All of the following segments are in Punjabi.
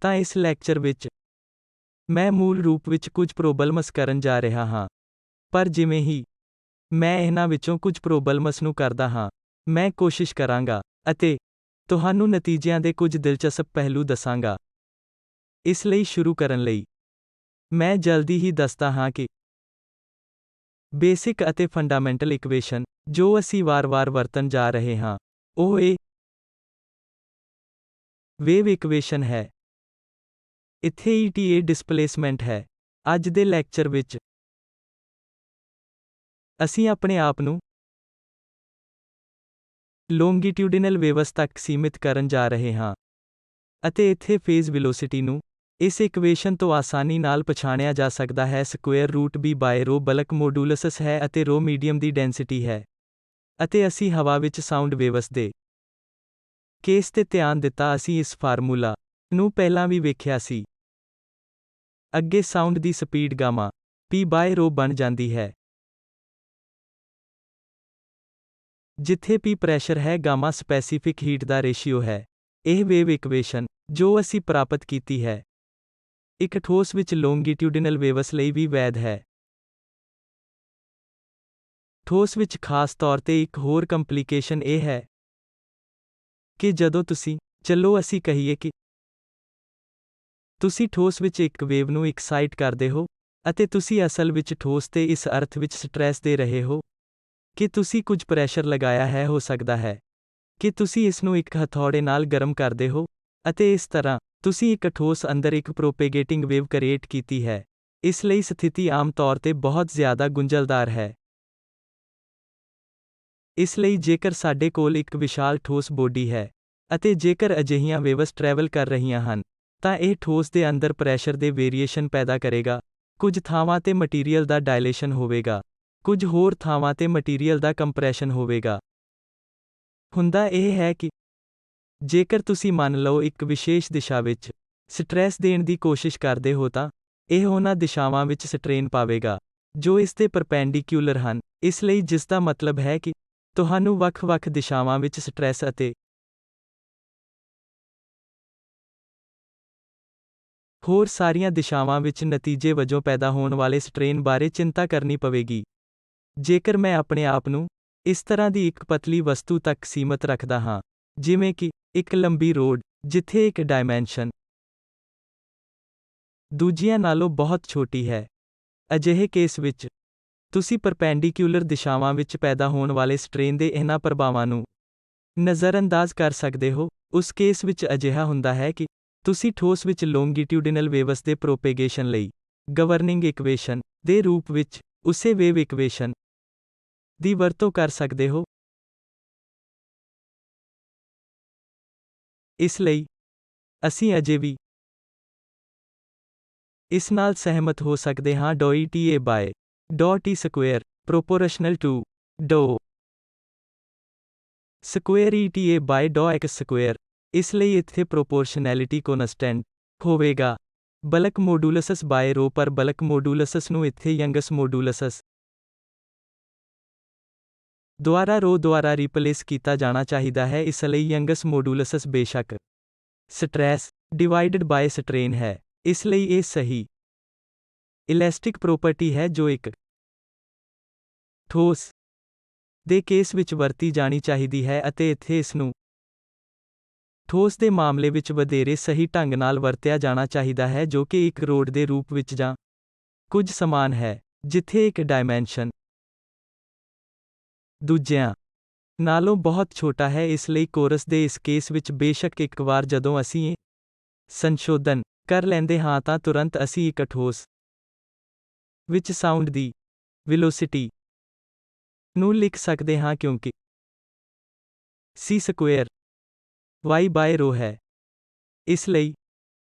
ਤਾਂ ਇਸ ਲੈਕਚਰ ਵਿੱਚ ਮੈਂ ਮੂਲ ਰੂਪ ਵਿੱਚ ਕੁਝ ਪ੍ਰੋਬਲਮਸ ਕਰਨ ਜਾ ਰਿਹਾ ਹਾਂ। ਪਰ ਜਿਵੇਂ ਹੀ ਮੈਂ ਇਹਨਾਂ ਵਿੱਚੋਂ ਕੁਝ ਪ੍ਰੋਬਲਮਸ ਨੂੰ ਕਰਦਾ ਹਾਂ, ਮੈਂ ਕੋਸ਼ਿਸ਼ ਕਰਾਂਗਾ ਅਤੇ ਤੁਹਾਨੂੰ ਨਤੀਜਿਆਂ ਦੇ ਕੁਝ ਦਿਲਚਸਪ ਪਹਿਲੂ ਦੱਸਾਂਗਾ। ਇਸ ਲਈ ਸ਼ੁਰੂ ਕਰਨ ਲਈ ਮੈਂ ਜਲਦੀ ਹੀ ਦੱਸਦਾ ਹਾਂ ਕਿ ਬੇਸਿਕ ਅਤੇ ਫੰਡਾਮੈਂਟਲ ਇਕੁਏਸ਼ਨ ਜੋ ਅਸੀਂ ਵਾਰ-ਵਾਰ ਵਰਤਣ ਜਾ ਰਹੇ ਹਾਂ, ਉਹ ਇਹ ਵੇਵ ਇਕੁਏਸ਼ਨ ਹੈ। ਇੱਥੇ ETA ਡਿਸਪਲੇਸਮੈਂਟ ਹੈ। ਅੱਜ ਦੇ ਲੈਕਚਰ ਵਿੱਚ ਅਸੀਂ ਆਪਣੇ ਆਪ ਨੂੰ ਲੌਂਗੀਟਿਊਡਿਨਲ ਵੇਵਸ ਤੱਕ ਸੀਮਿਤ ਕਰਨ ਜਾ ਰਹੇ ਹਾਂ ਅਤੇ ਇੱਥੇ ਫੇਜ਼ ਵੈਲੋਸਿਟੀ ਨੂੰ ਇਸ ਇਕੁਏਸ਼ਨ ਤੋਂ ਆਸਾਨੀ ਨਾਲ ਪਛਾਣਿਆ ਜਾ ਸਕਦਾ ਹੈ। ਸਕੁਏਅਰ ਰੂਟ b ਬਾਏ ਰੋ ਬਲਕ ਮੋਡੂਲਸ ਹੈ ਅਤੇ ਰੋ ਮੀਡੀਅਮ ਦੀ ਡੈਂਸਿਟੀ ਹੈ ਅਤੇ ਅਸੀਂ ਹਵਾ ਵਿੱਚ ਸਾਊਂਡ ਵੇਵਸ ਦੇ ਕੇਸ ਤੇ ਧਿਆਨ ਦਿੱਤਾ। ਅਸੀਂ ਇਸ ਫਾਰਮੂਲਾ ਨੂੰ ਪਹਿਲਾਂ ਵੀ ਵੇਖਿਆ ਸੀ। ਅੱਗੇ ਸਾਊਂਡ ਦੀ ਸਪੀਡ ਗਾਮਾ p ਬਾਏ ਰੋ ਬਣ ਜਾਂਦੀ ਹੈ, ਜਿੱਥੇ p ਪ੍ਰੈਸ਼ਰ ਹੈ, ਗਾਮਾ ਸਪੈਸੀਫਿਕ ਹੀਟ ਦਾ ਰੇਸ਼ੀਓ ਹੈ। ਇਹ ਵੇਵ ਇਕੁਏਸ਼ਨ ਜੋ ਅਸੀਂ ਪ੍ਰਾਪਤ ਕੀਤੀ ਹੈ, ਇੱਕ ਠੋਸ ਵਿੱਚ ਲੌਂਗੀਟਿਊਡਿਨਲ ਵੇਵਸ ਲਈ ਵੀ ਵੈਧ ਹੈ। ਠੋਸ ਵਿੱਚ ਖਾਸ ਤੌਰ ਤੇ ਇੱਕ ਹੋਰ ਕੰਪਲਿਕੇਸ਼ਨ ਇਹ ਹੈ ਕਿ ਜਦੋਂ ਚਲੋ ਅਸੀਂ ਕਹੀਏ ਕਿ ਤੁਸੀਂ ਠੋਸ ਵਿੱਚ ਇੱਕ ਵੇਵ ਨੂੰ ਐਕਸਾਈਟ ਕਰਦੇ ਹੋ ਅਤੇ ਤੁਸੀਂ ਅਸਲ ਵਿੱਚ ਠੋਸ ਤੇ ਇਸ ਅਰਥ ਵਿੱਚ ਸਟ੍ਰੈਸ ਦੇ ਰਹੇ ਹੋ ਕਿ ਤੁਸੀਂ ਕੁਝ ਪ੍ਰੈਸ਼ਰ ਲਗਾਇਆ ਹੈ। ਹੋ ਸਕਦਾ ਹੈ ਕਿ ਤੁਸੀਂ ਇਸ ਨੂੰ ਇੱਕ ਹਥੌੜੇ ਨਾਲ ਗਰਮ ਕਰਦੇ ਹੋ ਅਤੇ ਇਸ ਤਰ੍ਹਾਂ ਤੁਸੀਂ ਇੱਕ ਠੋਸ ਅੰਦਰ ਇੱਕ ਪ੍ਰੋਪੇਗੇਟਿੰਗ ਵੇਵ ਕ੍ਰੀਏਟ ਕੀਤੀ ਹੈ। ਇਸ ਲਈ ਸਥਿਤੀ ਆਮ ਤੌਰ ਤੇ ਬਹੁਤ ਜ਼ਿਆਦਾ ਗੁੰਝਲਦਾਰ ਹੈ। ਇਸ ਲਈ ਜੇਕਰ ਸਾਡੇ ਕੋਲ ਇੱਕ ਵਿਸ਼ਾਲ ਠੋਸ ਬੋਡੀ ਹੈ ਅਤੇ ਜੇਕਰ ਅਜਿਹੀਆਂ ਵੇਵਸ ਟਰੈਵਲ ਕਰ ਰਹੀਆਂ ਹਨ, ਤਾਂ ਇਹ ਠੋਸ ਦੇ ਅੰਦਰ ਪ੍ਰੈਸ਼ਰ ਦੇ ਵੇਰੀਏਸ਼ਨ ਪੈਦਾ ਕਰੇਗਾ। ਕੁਝ ਥਾਵਾਂ ਤੇ ਮਟੀਰੀਅਲ ਦਾ ਡਾਇਲੇਸ਼ਨ ਹੋਵੇਗਾ, ਕੁਝ ਹੋਰ ਥਾਵਾਂ ਤੇ ਮਟੀਰੀਅਲ ਦਾ ਕੰਪਰੈਸ਼ਨ ਹੋਵੇਗਾ। ਹੁੰਦਾ ਇਹ ਹੈ ਕਿ ਜੇਕਰ ਤੁਸੀਂ ਮੰਨ ਲਓ ਇੱਕ ਵਿਸ਼ੇਸ਼ ਦਿਸ਼ਾ ਵਿੱਚ ਸਟ੍ਰੈਸ ਦੇਣ ਦੀ ਕੋਸ਼ਿਸ਼ ਕਰਦੇ ਹੋ ਤਾਂ ਇਹ ਉਹਨਾਂ ਦਿਸ਼ਾਵਾਂ ਵਿੱਚ ਸਟ੍ਰੇਨ ਪਾਵੇਗਾ ਜੋ ਇਸ ਦੇ ਪਰਪੈਂਡੀਕਿਊਲਰ ਹਨ। ਇਸ ਲਈ ਜਿਸ ਦਾ ਮਤਲਬ ਹੈ ਕਿ ਤੁਹਾਨੂੰ ਵੱਖ-ਵੱਖ ਦਿਸ਼ਾਵਾਂ ਵਿੱਚ ਸਟ੍ਰੈਸ ਅਤੇ ਹੋਰ ਸਾਰੀਆਂ ਦਿਸ਼ਾਵਾਂ ਵਿੱਚ ਨਤੀਜੇ ਵਜੋਂ ਪੈਦਾ ਹੋਣ ਵਾਲੇ ਸਟ੍ਰੇਨ ਬਾਰੇ ਚਿੰਤਾ ਕਰਨੀ ਪਵੇਗੀ। ਜੇਕਰ ਮੈਂ ਆਪਣੇ ਆਪ ਨੂੰ ਇਸ ਤਰ੍ਹਾਂ ਦੀ ਇੱਕ ਪਤਲੀ ਵਸਤੂ ਤੱਕ ਸੀਮਤ ਰੱਖਦਾ ਹਾਂ, ਜਿਵੇਂ ਕਿ ਇੱਕ ਲੰਬੀ ਰੋਡ, ਜਿੱਥੇ ਇੱਕ ਡਾਇਮੈਂਸ਼ਨ ਦੂਜੀਆਂ ਨਾਲੋਂ ਬਹੁਤ ਛੋਟੀ ਹੈ, ਅਜਿਹੇ ਕੇਸ ਵਿੱਚ ਤੁਸੀਂ ਪਰਪੈਂਡੀਕਿਊਲਰ ਦਿਸ਼ਾਵਾਂ ਵਿੱਚ ਪੈਦਾ ਹੋਣ ਵਾਲੇ ਸਟ੍ਰੇਨ ਦੇ ਇਹਨਾਂ ਪ੍ਰਭਾਵਾਂ ਨੂੰ ਨਜ਼ਰਅੰਦਾਜ਼ ਕਰ ਸਕਦੇ ਹੋ। ਉਸ ਕੇਸ ਵਿੱਚ ਅਜਿਹਾ ਹੁੰਦਾ ਹੈ ਕਿ ਤੁਸੀਂ ਠੋਸ ਵਿੱਚ ਲੌਂਗੀਟਿਊਡਿਨਲ ਵੇਵਸ ਦੇ ਪ੍ਰੋਪੇਗੇਸ਼ਨ ਲਈ ਗਵਰਨਿੰਗ ਇਕੁਏਸ਼ਨ ਦੇ ਰੂਪ ਵਿੱਚ ਉਸੇ ਵੇਵ ਇਕੁਏਸ਼ਨ ਦੀ ਵਰਤੋਂ ਕਰ ਸਕਦੇ ਹੋ। ਇਸ ਲਈ ਅਸੀਂ ਅਜੇ ਵੀ ਇਸ ਨਾਲ ਸਹਿਮਤ ਹੋ ਸਕਦੇ ਹਾਂ ETA by t square proportional to square ETA by x square. ਇਸ ਲਈ ਇੱਥੇ ਪ੍ਰੋਪੋਰਸ਼ਨੈਲਿਟੀ ਕੌਨਸਟੈਂਟ ਹੋਵੇਗਾ ਬਲਕ ਮੋਡੂਲਸ ਬਾਏ ਰੋ, ਪਰ ਬਲਕ ਮੋਡੂਲਸ ਨੂੰ ਇੱਥੇ ਯੰਗਸ ਮੋਡੂਲਸ ਦੁਆਰਾ ਰੋ ਦੁਆਰਾ ਰਿਪਲੇਸ ਕੀਤਾ ਜਾਣਾ ਚਾਹੀਦਾ ਹੈ। ਇਸ ਲਈ ਯੰਗਸ ਮੋਡੂਲਸ ਬੇਸ਼ੱਕ ਸਟ੍ਰੈਸ ਡਿਵਾਈਡਡ ਬਾਏ ਸਟ੍ਰੇਨ ਹੈ। ਇਸ ਲਈ ਇਹ ਸਹੀ ਇਲਾਸਟਿਕ ਪ੍ਰੋਪਰਟੀ ਹੈ ਜੋ ਇੱਕ ਠੋਸ ਦੇ ਕੇਸ ਵਿੱਚ ਵਰਤੀ ਜਾਣੀ ਚਾਹੀਦੀ ਹੈ ਅਤੇ ਇੱਥੇ ਇਸ ਨੂੰ ਠੋਸ ਦੇ ਮਾਮਲੇ ਵਿੱਚ ਵਧੇਰੇ ਸਹੀ ਢੰਗ ਨਾਲ ਵਰਤਿਆ ਜਾਣਾ ਚਾਹੀਦਾ ਹੈ, ਜੋ ਕਿ ਇੱਕ ਰੋਡ ਦੇ ਰੂਪ ਵਿੱਚ ਜਾਂ ਕੁਝ ਸਮਾਨ ਹੈ, ਜਿੱਥੇ ਇੱਕ ਡਾਇਮੈਂਸ਼ਨ ਦੂਜਿਆਂ ਨਾਲੋਂ ਬਹੁਤ ਛੋਟਾ ਹੈ। ਇਸ ਲਈ ਕੋਰਸ ਦੇ ਇਸ ਕੇਸ ਵਿੱਚ ਬੇਸ਼ੱਕ ਇੱਕ ਵਾਰ ਜਦੋਂ ਅਸੀਂ ਇਹ ਸੰਸ਼ੋਧਨ ਕਰ ਲੈਂਦੇ ਹਾਂ ਤਾਂ ਤੁਰੰਤ ਅਸੀਂ ਇੱਕ ਠੋਸ ਵਿੱਚ ਸਾਊਂਡ ਦੀ ਵੈਲੋਸਿਟੀ ਨੂੰ ਲਿਖ ਸਕਦੇ ਹਾਂ, ਕਿਉਂਕਿ c ਸਕੁਏਅਰ y ਬਾਏ ਰੋ ਹੈ। ਇਸ ਲਈ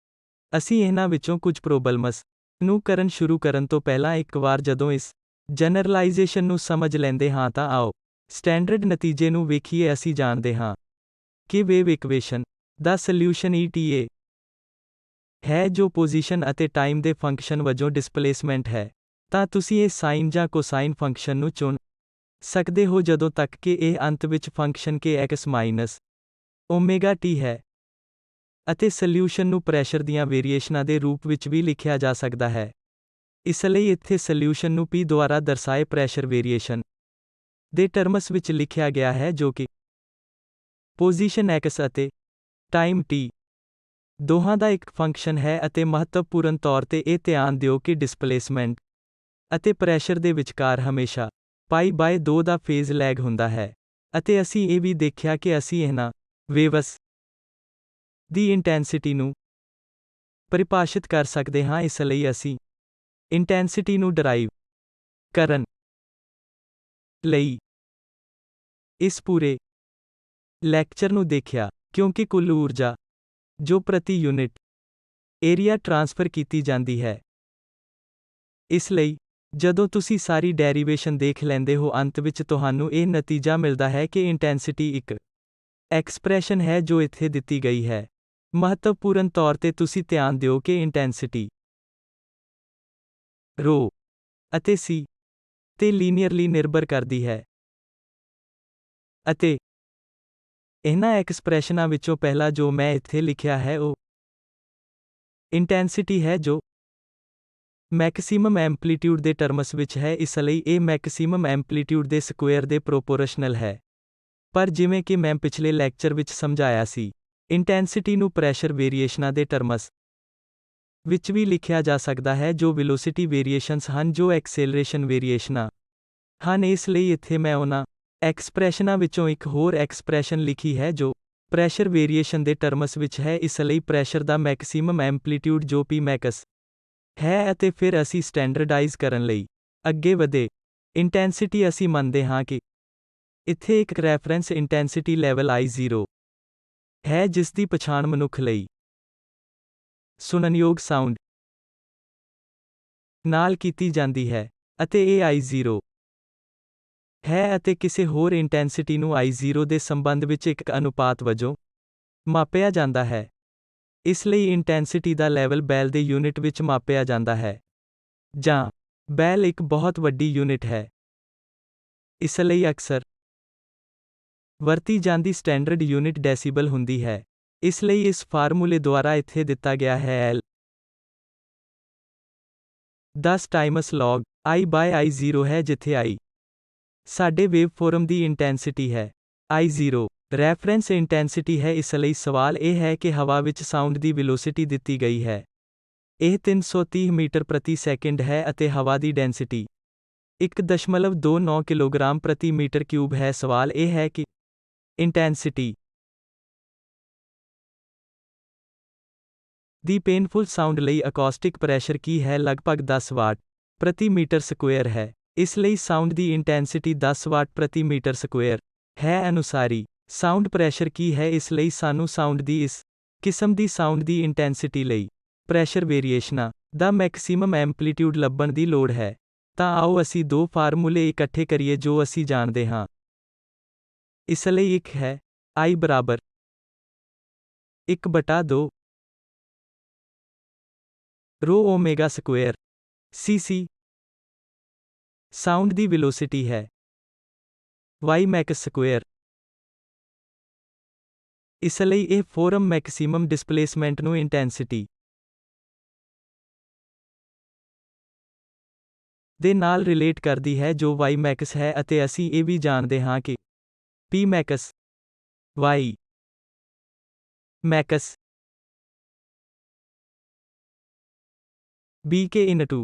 ਅਸੀਂ ਇਹਨਾਂ ਵਿੱਚੋਂ ਕੁਝ ਪ੍ਰੋਬਲਮਸ ਨੂੰ ਕਰਨ ਸ਼ੁਰੂ ਕਰਨ ਤੋਂ ਪਹਿਲਾਂ ਇੱਕ ਵਾਰ ਜਦੋਂ ਇਸ ਜਨਰਲਾਈਜ਼ੇਸ਼ਨ ਨੂੰ ਸਮਝ ਲੈਂਦੇ ਹਾਂ ਤਾਂ ਆਓ ਸਟੈਂਡਰਡ ਨਤੀਜੇ ਨੂੰ ਵੇਖੀਏ। ਅਸੀਂ ਜਾਣਦੇ ਹਾਂ ਕਿ ਵੇਵ ਇਕੁਏਸ਼ਨ ਦਾ ਸੋਲਿਊਸ਼ਨ ETA ਹੈ, ਜੋ ਪੋਜੀਸ਼ਨ ਅਤੇ ਟਾਈਮ ਦੇ ਫੰਕਸ਼ਨ ਵਜੋਂ ਡਿਸਪਲੇਸਮੈਂਟ ਹੈ। ਤਾਂ ਤੁਸੀਂ ਇਹ ਸਾਈਨ ਜਾਂ ਕੋਸਾਈਨ ਫੰਕਸ਼ਨ ਨੂੰ ਚੁਣ ਸਕਦੇ ਹੋ ਜਦੋਂ ਤੱਕ ਕਿ ਇਹ ਅੰਤ ਵਿੱਚ function kx minus omega t ਹੈ। ਅਤੇ ਸੋਲਿਊਸ਼ਨ ਨੂੰ ਪ੍ਰੈਸ਼ਰ ਦੀਆਂ ਵੇਰੀਏਸ਼ਨਾਂ ਦੇ ਰੂਪ ਵਿੱਚ ਵੀ ਲਿਖਿਆ ਜਾ ਸਕਦਾ ਹੈ। ਇਸ ਲਈ ਇੱਥੇ ਸੋਲਿਊਸ਼ਨ ਨੂੰ P ਦੁਆਰਾ ਦਰਸਾਏ ਪ੍ਰੈਸ਼ਰ ਵੇਰੀਏਸ਼ਨ ਦੇ ਟਰਮਸ ਵਿੱਚ ਲਿਖਿਆ ਗਿਆ ਹੈ ਜੋ ਕਿ ਪੋਜੀਸ਼ਨ x ਅਤੇ ਟਾਈਮ t ਦੋਹਾਂ ਦਾ ਇੱਕ ਫੰਕਸ਼ਨ ਹੈ ਅਤੇ ਮਹੱਤਵਪੂਰਨ ਤੌਰ ਤੇ ਇਹ ਧਿਆਨ ਦਿਓ ਕਿ ਡਿਸਪਲੇਸਮੈਂਟ ਅਤੇ ਪ੍ਰੈਸ਼ਰ ਦੇ ਵਿਚਕਾਰ ਹਮੇਸ਼ਾ π/2 ਦਾ ਫੇਜ਼ ਲੈਗ ਹੁੰਦਾ ਹੈ। ਅਤੇ ਅਸੀਂ ਇਹ ਵੀ ਦੇਖਿਆ ਕਿ ਅਸੀਂ ਇਹਨਾਂ ਵੇਵਸ ਦੀ ਇੰਟੈਂਸਿਟੀ ਨੂੰ ਪਰਿਭਾਸ਼ਿਤ ਕਰ ਸਕਦੇ ਹਾਂ। ਇਸ ਲਈ ਅਸੀਂ ਇੰਟੈਂਸਿਟੀ ਨੂੰ ਡਰਾਈਵ ਕਰਨ ਲਈ ਇਸ ਪੂਰੇ ਲੈਕਚਰ ਨੂੰ ਦੇਖਿਆ, ਕਿਉਂਕਿ ਕੁੱਲ ਊਰਜਾ ਜੋ ਪ੍ਰਤੀ ਯੂਨਿਟ ਏਰੀਆ ਟ੍ਰਾਂਸਫਰ ਕੀਤੀ ਜਾਂਦੀ ਹੈ। ਇਸ ਲਈ ਜਦੋਂ ਤੁਸੀਂ ਸਾਰੀ ਡੈਰੀਵੇਸ਼ਨ ਦੇਖ ਲੈਂਦੇ ਹੋ, ਅੰਤ ਵਿੱਚ ਤੁਹਾਨੂੰ ਇਹ ਨਤੀਜਾ ਮਿਲਦਾ ਹੈ ਕਿ ਇੰਟੈਂਸਿਟੀ ਇੱਕ ਐਕਸਪ੍ਰੈਸ਼ਨ ਹੈ ਜੋ ਇੱਥੇ ਦਿੱਤੀ ਗਈ ਹੈ। ਮਹੱਤਵਪੂਰਨ ਤੌਰ ਤੇ ਤੁਸੀਂ ਧਿਆਨ ਦਿਓ ਕਿ ਇੰਟੈਂਸਿਟੀ ρ ਅਤੇ c ਤੇ ਲੀਨੀਅਰਲੀ ਨਿਰਭਰ ਕਰਦੀ ਹੈ। ਅਤੇ ਇਹਨਾਂ ਐਕਸਪ੍ਰੈਸ਼ਨਾਂ ਵਿੱਚੋਂ ਪਹਿਲਾ ਜੋ ਮੈਂ ਇੱਥੇ ਲਿਖਿਆ ਹੈ ਉਹ ਇੰਟੈਂਸਿਟੀ ਹੈ ਜੋ ਮੈਕਸਿਮਮ ਐਂਪਲੀਟਿਊਡ ਦੇ ਟਰਮਸ ਵਿੱਚ ਹੈ। ਇਸ ਲਈ ਇਹ ਮੈਕਸਿਮਮ ਐਂਪਲੀਟਿਊਡ ਦੇ ਸਕੁਏਅਰ ਦੇ ਪ੍ਰੋਪੋਰਸ਼ਨਲ ਹੈ। ਪਰ ਜਿਵੇਂ ਕਿ ਮੈਂ ਪਿਛਲੇ ਲੈਕਚਰ ਵਿੱਚ ਸਮਝਾਇਆ ਸੀ, ਇੰਟੈਂਸਿਟੀ ਨੂੰ ਪ੍ਰੈਸ਼ਰ ਵੇਰੀਏਸ਼ਨਾਂ ਦੇ ਟਰਮਸ ਵਿੱਚ ਵੀ ਲਿਖਿਆ ਜਾ ਸਕਦਾ ਹੈ ਜੋ ਵੈਲੋਸਿਟੀ ਵੇਰੀਏਸ਼ਨਸ ਹਨ ਜੋ ਐਕਸੇਲਰੇਸ਼ਨ ਵੇਰੀਏਸ਼ਨਾਂ ਹਨ। ਇਸ ਲਈ ਇੱਥੇ ਮੈਂ ਉਹਨਾਂ ਐਕਸਪ੍ਰੈਸ਼ਨਾਂ ਵਿੱਚੋਂ ਇੱਕ ਹੋਰ ਐਕਸਪ੍ਰੈਸ਼ਨ ਲਿਖੀ ਹੈ ਜੋ ਪ੍ਰੈਸ਼ਰ ਵੇਰੀਏਸ਼ਨ ਦੇ ਟਰਮਸ ਵਿੱਚ ਹੈ। ਇਸ ਲਈ ਪ੍ਰੈਸ਼ਰ ਦਾ ਮੈਕਸਿਮਮ ਐਂਪਲੀਟਿਊਡ ਜੋ Pmax ਹੈ। ਅਤੇ ਫਿਰ ਅਸੀਂ ਸਟੈਂਡਰਡਾਈਜ਼ ਕਰਨ ਲਈ ਅੱਗੇ ਵਧੇ। ਇੰਟੈਂਸਿਟੀ ਅਸੀਂ ਮੰਨਦੇ ਹਾਂ ਕਿ ਇੱਥੇ ਇੱਕ ਰੈਫਰੈਂਸ ਇੰਟੈਂਸਿਟੀ ਲੈਵਲ I0 ਹੈ ਜਿਸ ਦੀ ਪਛਾਣ ਮਨੁੱਖ ਲਈ ਸੁਣਨਯੋਗ ਸਾਊਂਡ ਨਾਲ ਕੀਤੀ ਜਾਂਦੀ ਹੈ ਅਤੇ ਇਹ I0 ਹੈ ਅਤੇ ਕਿਸੇ ਹੋਰ ਇੰਟੈਂਸਿਟੀ ਨੂੰ I0 ਦੇ ਸੰਬੰਧ ਵਿੱਚ ਇੱਕ ਅਨੁਪਾਤ ਵਜੋਂ ਮਾਪਿਆ ਜਾਂਦਾ ਹੈ। ਇਸ ਲਈ ਇੰਟੈਂਸਿਟੀ ਦਾ ਲੈਵਲ ਬੈਲ ਦੇ ਯੂਨਿਟ ਵਿੱਚ ਮਾਪਿਆ ਜਾਂਦਾ ਹੈ, ਜਾਂ ਬੈਲ ਇੱਕ ਬਹੁਤ ਵੱਡੀ ਯੂਨਿਟ ਹੈ। ਇਸ ਲਈ ਅਕਸਰ ਵਰਤੀ ਜਾਂਦੀ ਸਟੈਂਡਰਡ ਯੂਨਿਟ ਡੈਸੀਬਲ ਹੁੰਦੀ ਹੈ। ਇਸ ਲਈ ਇਸ ਫਾਰਮੂਲੇ ਦੁਆਰਾ ਇੱਥੇ ਦਿੱਤਾ ਗਿਆ ਹੈ L 10 ਟਾਈਮਸ log I/I0 ਹੈ ਜਿੱਥੇ I ਸਾਡੇ ਵੇਵਫੋਰਮ ਦੀ ਇੰਟੈਂਸਿਟੀ ਹੈ। I0 ਰੈਫਰੈਂਸ ਇੰਟੈਂਸਿਟੀ ਹੈ। ਇਸ ਲਈ ਸਵਾਲ ਇਹ ਹੈ ਕਿ ਹਵਾ ਵਿੱਚ ਸਾਊਂਡ ਦੀ ਵੈਲੋਸਿਟੀ ਦਿੱਤੀ ਗਈ ਹੈ। ਇਹ 330 ਮੀਟਰ ਪ੍ਰਤੀ ਸੈਕਿੰਡ ਹੈ ਅਤੇ ਹਵਾ ਦੀ ਡੈਂਸਿਟੀ 1.29 ਕਿਲੋਗ੍ਰਾਮ ਪ੍ਰਤੀ ਮੀਟਰ ਕਿਊਬ ਹੈ। ਸਵਾਲ ਇਹ ਹੈ ਕਿ ਇੰਟੈਂਸਿਟੀ ਦੀ ਪੇਨਫੁਲ ਸਾਊਂਡ ਲਈ ਅਕੌਸਟਿਕ ਪ੍ਰੈਸ਼ਰ ਕੀ ਹੈ? ਲਗਭਗ 10 ਵਾਟ ਪ੍ਰਤੀ ਮੀਟਰ ਸਕੁਏਅਰ ਹੈ। ਇਸ ਲਈ ਸਾਊਂਡ ਦੀ ਇੰਟੈਂਸਿਟੀ 10 ਵਾਟ ਪ੍ਰਤੀ ਮੀਟਰ ਸਕੁਏਅਰ ਹੈ। ਅਨੁਸਾਰੀ ਸਾਊਂਡ ਪ੍ਰੈਸ਼ਰ ਕੀ ਹੈ? ਇਸ ਲਈ ਸਾਨੂੰ ਸਾਊਂਡ ਦੀ ਇਸ ਕਿਸਮ ਦੀ ਸਾਊਂਡ ਦੀ ਇੰਟੈਂਸਿਟੀ ਲਈ ਪ੍ਰੈਸ਼ਰ ਵੇਰੀਏਸ਼ਨਾਂ ਦਾ ਮੈਕਸਿਮਮ ਐਂਪਲੀਟਿਊਡ ਲੱਭਣ ਦੀ ਲੋੜ ਹੈ। ਤਾਂ ਆਓ ਅਸੀਂ ਦੋ ਫਾਰਮੂਲੇ ਇਕੱਠੇ ਕਰੀਏ ਜੋ ਅਸੀਂ ਜਾਣਦੇ ਹਾਂ। ਇਸ ਲਈ ਇੱਕ ਹੈ I ਬਰਾਬਰ 1/2 ρ ਓਮੇਗਾ ਸਕੁਏਅਰ cc ਸਾਊਂਡ ਦੀ ਵੈਲੋਸਿਟੀ ਹੈ Ymax ਸਕੁਏਅਰ। ਇਸ ਲਈ ਇਹ ਫੋਰਮ ਮੈਕਸਿਮਮ ਡਿਸਪਲੇਸਮੈਂਟ ਨੂੰ ਇੰਟੈਂਸਿਟੀ ਦੇ ਨਾਲ ਰਿਲੇਟ ਕਰਦੀ ਹੈ ਜੋ Ymax ਹੈ ਅਤੇ ਅਸੀਂ ਇਹ ਵੀ ਜਾਣਦੇ ਹਾਂ ਕਿ Pmax Y max BK into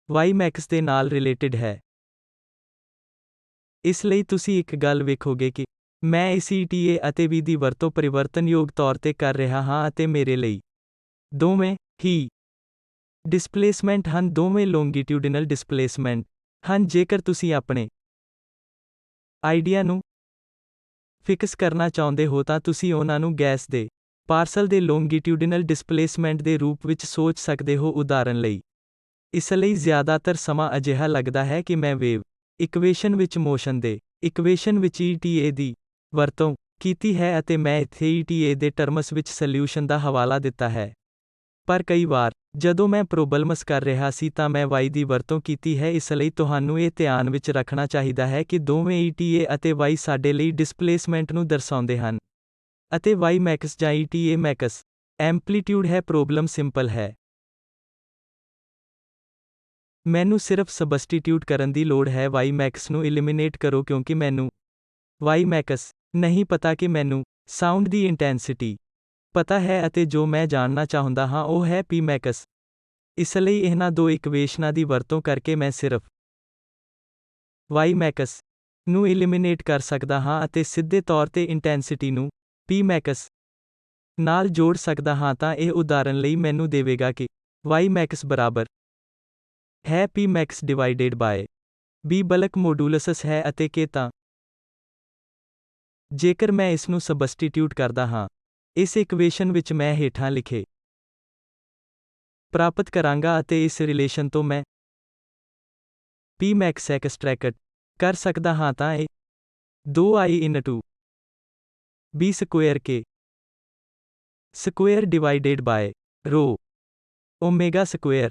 Ymax ਦੇ ਨਾਲ ਰਿਲੇਟਡ ਹੈ। ਇਸ ਲਈ ਤੁਸੀਂ ਇੱਕ ਗੱਲ ਵੇਖੋਗੇ ਕਿ ਮੈਂ ਇਸ ETA ਅਤੇ V ਦੀ ਵਰਤੋਂ ਪਰਿਵਰਤਨਯੋਗ ਤੌਰ ਤੇ ਕਰ ਰਿਹਾ ਹਾਂ ਅਤੇ ਮੇਰੇ ਲਈ ਦੋਵੇਂ ਹੀ ਡਿਸਪਲੇਸਮੈਂਟ ਹਨ, ਦੋਵੇਂ ਲੌਂਗੀਟਿਊਡਨਲ ਡਿਸਪਲੇਸਮੈਂਟ ਹਨ। ਜੇਕਰ ਤੁਸੀਂ ਆਪਣੇ ਆਈਡੀਆ ਨੂੰ ਫਿਕਸ ਕਰਨਾ ਚਾਹੁੰਦੇ ਹੋ ਤਾਂ ਤੁਸੀਂ ਉਹਨਾਂ ਨੂੰ ਗੈਸ ਦੇ ਪਾਰਸਲ ਦੇ ਲੌਂਗੀਟਿਊਡਨਲ ਡਿਸਪਲੇਸਮੈਂਟ ਦੇ ਰੂਪ ਵਿੱਚ ਸੋਚ ਸਕਦੇ ਹੋ। ਉਦਾਹਰਨ ਲਈ, ਇਸ ਲਈ ਜ਼ਿਆਦਾਤਰ ਸਮਾਂ ਅਜਿਹਾ ਲੱਗਦਾ ਹੈ ਕਿ ਮੈਂ ਵੇਵ ਇਕੁਏਸ਼ਨ ਵਿੱਚ ਮੋਸ਼ਨ ਦੇ ਇਕੁਏਸ਼ਨ ਵਿੱਚ ETA ਦੀ ਵਰਤੋਂ ਕੀਤੀ ਹੈ ਅਤੇ ਮੈਂ ਇੱਥੇ ETA ਦੇ ਟਰਮਸ ਵਿੱਚ ਸੋਲਿਊਸ਼ਨ ਦਾ ਹਵਾਲਾ ਦਿੱਤਾ ਹੈ। ਪਰ ਕਈ ਵਾਰ ਜਦੋਂ ਮੈਂ ਪ੍ਰੋਬਲਮਸ ਕਰ ਰਿਹਾ ਸੀ ਤਾਂ ਮੈਂ Y ਦੀ ਵਰਤੋਂ ਕੀਤੀ ਹੈ। ਇਸ ਲਈ ਤੁਹਾਨੂੰ ਇਹ ਧਿਆਨ ਵਿੱਚ ਰੱਖਣਾ ਚਾਹੀਦਾ ਹੈ ਕਿ ਦੋਵੇਂ ETA ਅਤੇ Y ਸਾਡੇ ਲਈ ਡਿਸਪਲੇਸਮੈਂਟ ਨੂੰ ਦਰਸਾਉਂਦੇ ਹਨ। ਅਤੇ y max ਜਾਂ ETA max ਐਂਪਲੀਟਿਊਡ ਹੈ। ਪ੍ਰੋਬਲਮ ਸਿੰਪਲ ਹੈ। ਮੈਨੂੰ ਸਿਰਫ ਸਬਸਟੀਟਿਊਟ ਕਰਨ ਦੀ ਲੋੜ ਹੈ। y max ਨੂੰ ਐਲੀਮੀਨੇਟ ਕਰੋ ਕਿਉਂਕਿ ਮੈਨੂੰ y max ਨਹੀਂ ਪਤਾ ਕਿ ਮੈਨੂੰ ਸਾਊਂਡ ਦੀ ਇੰਟੈਂਸਿਟੀ ਪਤਾ ਹੈ ਅਤੇ ਜੋ ਮੈਂ ਜਾਣਨਾ ਚਾਹੁੰਦਾ ਹਾਂ ਉਹ ਹੈ p max। ਇਸ ਲਈ ਇਹਨਾਂ ਦੋ ਇਕੁਏਸ਼ਨਾਂ ਦੀ ਵਰਤੋਂ ਕਰਕੇ ਮੈਂ ਸਿਰਫ y max ਨੂੰ ਐਲੀਮੀਨੇਟ ਕਰ ਸਕਦਾ ਹਾਂ ਅਤੇ ਸਿੱਧੇ ਤੌਰ ਤੇ ਇੰਟੈਂਸਿਟੀ ਨੂੰ p max ਨਾਲ ਜੋੜ ਸਕਦਾ ਹਾਂ। ਤਾਂ ਇਹ ਉਦਾਹਰਨ ਲਈ ਮੈਨੂੰ ਦੇਵੇਗਾ ਕਿ y max ਬਰਾਬਰ ਹੈ p max divided by b bulk modulus ਹੈ ਅਤੇ k ਤਾਂ ਜੇਕਰ ਮੈਂ ਇਸ ਨੂੰ ਸਬਸਟੀਟਿਊਟ ਕਰਦਾ ਹਾਂ ਇਸ ਇਕੁਏਸ਼ਨ ਵਿੱਚ ਮੈਂ ਹੇਠਾਂ ਲਿਖੇ ਪ੍ਰਾਪਤ ਕਰਾਂਗਾ ਅਤੇ ਇਸ ਰਿਲੇਸ਼ਨ ਤੋਂ ਮੈਂ p max ਐਕਸਟ੍ਰੈਕਟ ਕਰ ਸਕਦਾ ਹਾਂ। ਤਾਂ ਇਹ 2i into b square k square divided by rho omega square